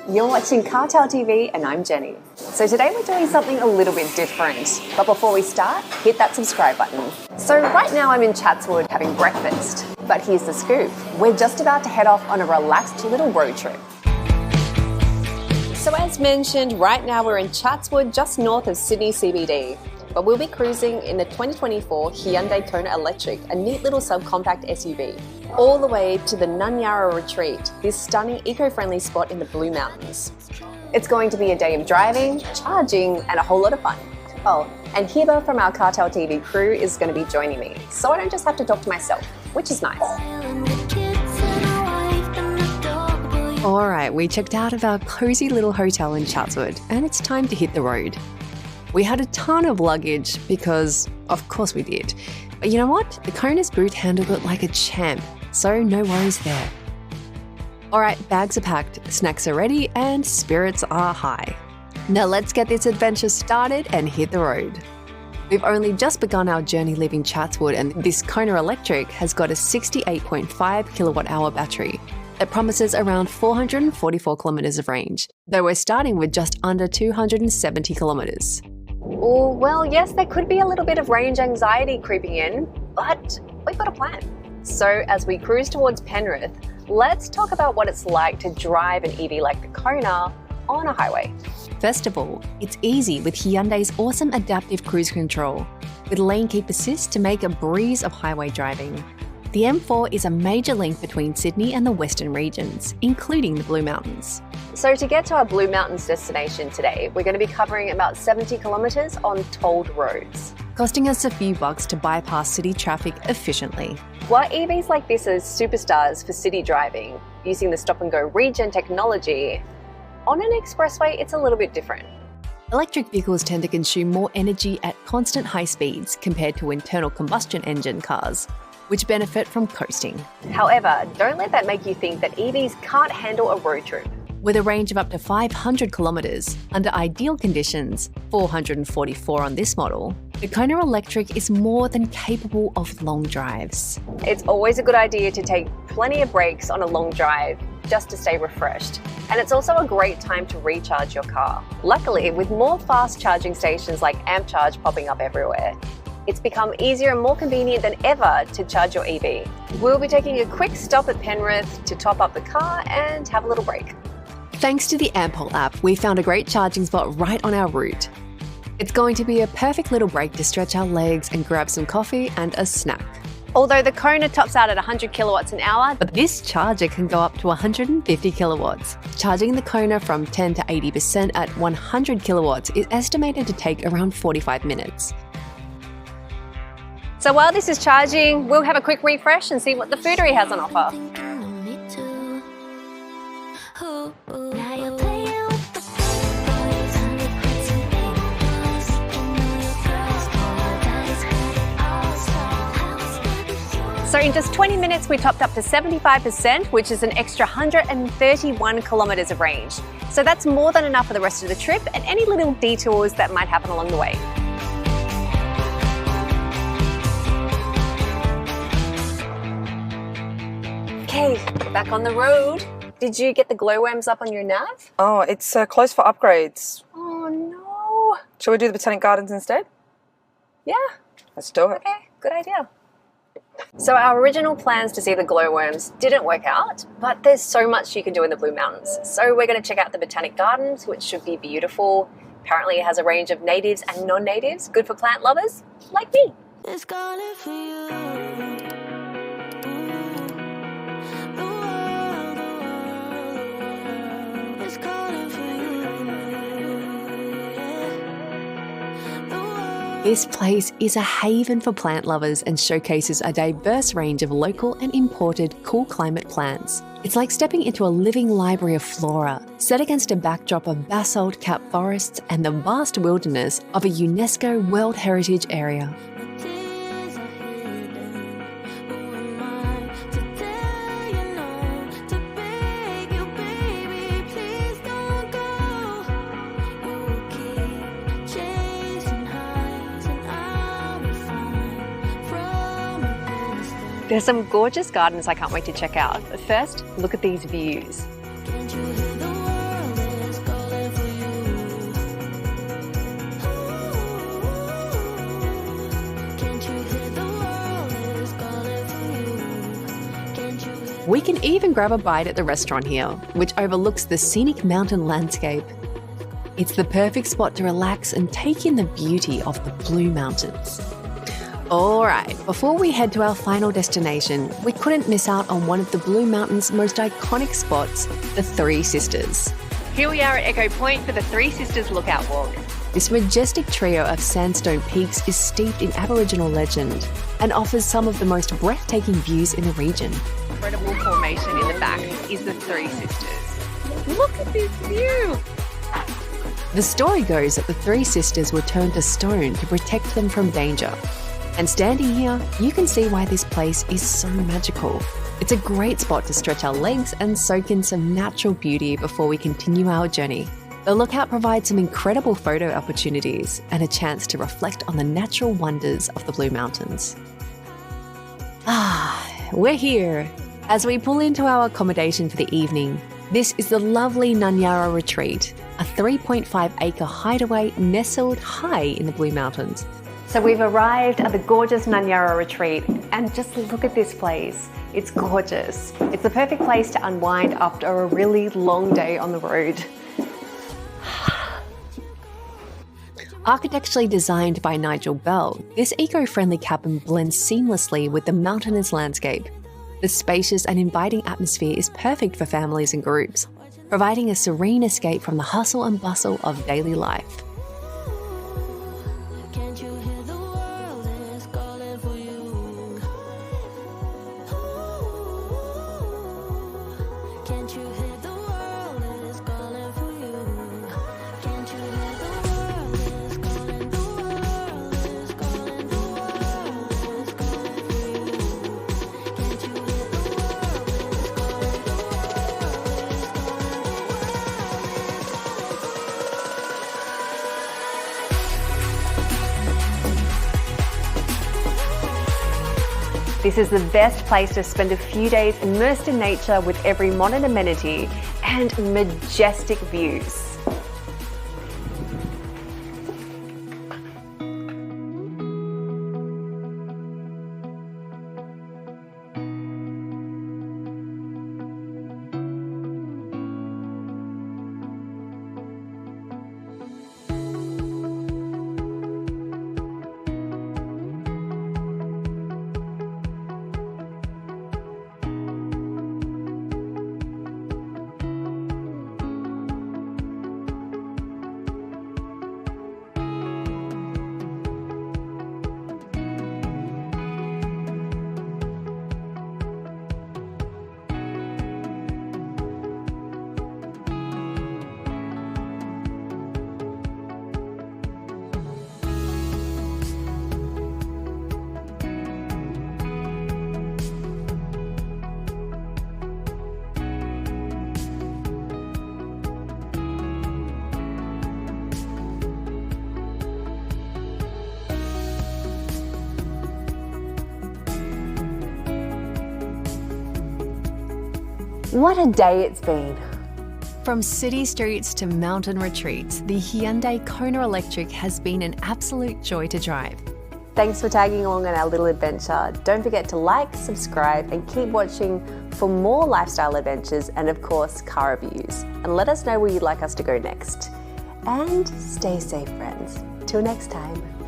You're watching CarTell.tv and I'm Jenny. So today we're doing something a little bit different. But before we start, hit that subscribe button. So right now I'm in Chatswood having breakfast. But here's the scoop. We're just about to head off on a relaxed little road trip. So as mentioned, right now we're in Chatswood, just north of Sydney CBD. But we'll be cruising in the 2024 Hyundai Kona Electric, a neat little subcompact SUV, all the way to the Nunyara retreat, this stunning eco-friendly spot in the Blue Mountains. It's going to be a day of driving, charging, and a whole lot of fun. Oh, and Hiba from our CarTell TV crew is going to be joining me, so I don't just have to talk to myself, which is nice. All right, we checked out of our cozy little hotel in Chatswood, and it's time to hit the road. We had a ton of luggage because, of course we did. But you know what? The Kona's boot handled it like a champ, so no worries there. All right, bags are packed, snacks are ready, and spirits are high. Now let's get this adventure started and hit the road. We've only just begun our journey leaving Chatswood, and this Kona Electric has got a 68.5 kilowatt-hour battery that promises around 444 kilometres of range, though we're starting with just under 270 kilometres. Oh, well, yes, there could be a little bit of range anxiety creeping in, but we've got a plan. So as we cruise towards Penrith, let's talk about what it's like to drive an EV like the Kona on a highway. First of all, it's easy with Hyundai's awesome adaptive cruise control, with lane keep assist to make a breeze of highway driving. The M4 is a major link between Sydney and the western regions, including the Blue Mountains. So to get to our Blue Mountains destination today, we're going to be covering about 70 kilometres on tolled roads, costing us a few bucks to bypass city traffic efficiently. While EVs like this are superstars for city driving, using the stop-and-go regen technology, on an expressway it's a little bit different. Electric vehicles tend to consume more energy at constant high speeds compared to internal combustion engine cars, which benefit from coasting. However, don't let that make you think that EVs can't handle a road trip. With a range of up to 500 kilometres, under ideal conditions, 444 on this model, the Kona Electric is more than capable of long drives. It's always a good idea to take plenty of breaks on a long drive just to stay refreshed. And it's also a great time to recharge your car. Luckily, with more fast charging stations like Ampcharge popping up everywhere, it's become easier and more convenient than ever to charge your EV. We'll be taking a quick stop at Penrith to top up the car and have a little break. Thanks to the Ampol app, we found a great charging spot right on our route. It's going to be a perfect little break to stretch our legs and grab some coffee and a snack. Although the Kona tops out at 100 kilowatts an hour, but this charger can go up to 150 kilowatts. Charging the Kona from 10 to 80% at 100 kilowatts is estimated to take around 45 minutes. So while this is charging, we'll have a quick refresh and see what the Foodary has on offer. So in just 20 minutes, we topped up to 75%, which is an extra 131 kilometres of range. So that's more than enough for the rest of the trip and any little detours that might happen along the way. Okay, we're back on the road. Did you get the glowworms up on your nav? Oh, it's closed for upgrades. Oh no. Shall we do the Botanic Gardens instead? Yeah. Let's do it. Okay, good idea. So our original plans to see the glowworms didn't work out, but there's so much you can do in the Blue Mountains. So we're going to check out the Botanic Gardens, which should be beautiful. Apparently it has a range of natives and non-natives, good for plant lovers like me. It's calling for you. This place is a haven for plant lovers and showcases a diverse range of local and imported cool climate plants. It's like stepping into a living library of flora, set against a backdrop of basalt-capped forests and the vast wilderness of a UNESCO World Heritage Area. There's some gorgeous gardens I can't wait to check out. But first, look at these views. We can even grab a bite at the restaurant here, which overlooks the scenic mountain landscape. It's the perfect spot to relax and take in the beauty of the Blue Mountains. All right, before we head to our final destination, we couldn't miss out on one of the Blue Mountains' most iconic spots, the Three Sisters. Here we are at Echo Point for the Three Sisters Lookout Walk. This majestic trio of sandstone peaks is steeped in Aboriginal legend and offers some of the most breathtaking views in the region. Incredible formation in the back is the Three Sisters. Look at this view! The story goes that the Three Sisters were turned to stone to protect them from danger. And standing here, you can see why this place is so magical. It's a great spot to stretch our legs and soak in some natural beauty before we continue our journey. The lookout provides some incredible photo opportunities and a chance to reflect on the natural wonders of the Blue Mountains. We're here. As we pull into our accommodation for the evening, this is the lovely Nunyara Retreat, a 3.5-acre hideaway nestled high in the Blue Mountains. So we've arrived at the gorgeous Nunyara Retreat, and just look at this place. It's gorgeous. It's the perfect place to unwind after a really long day on the road. Architecturally designed by Nigel Bell, this eco-friendly cabin blends seamlessly with the mountainous landscape. The spacious and inviting atmosphere is perfect for families and groups, providing a serene escape from the hustle and bustle of daily life. Can't you hear the world is calling for you? Can't you hear the world is calling for you? Can't you hear the world is calling? The world is calling. The world is calling for you. Can't you hear the world is calling? The world is This is the best place to spend a few days immersed in nature with every modern amenity and majestic views. What a day it's been. From city streets to mountain retreats, the Hyundai Kona Electric has been an absolute joy to drive. Thanks for tagging along on our little adventure. Don't forget to like, subscribe, and keep watching for more lifestyle adventures and, of course, car reviews. And let us know where you'd like us to go next. And stay safe, friends. Till next time.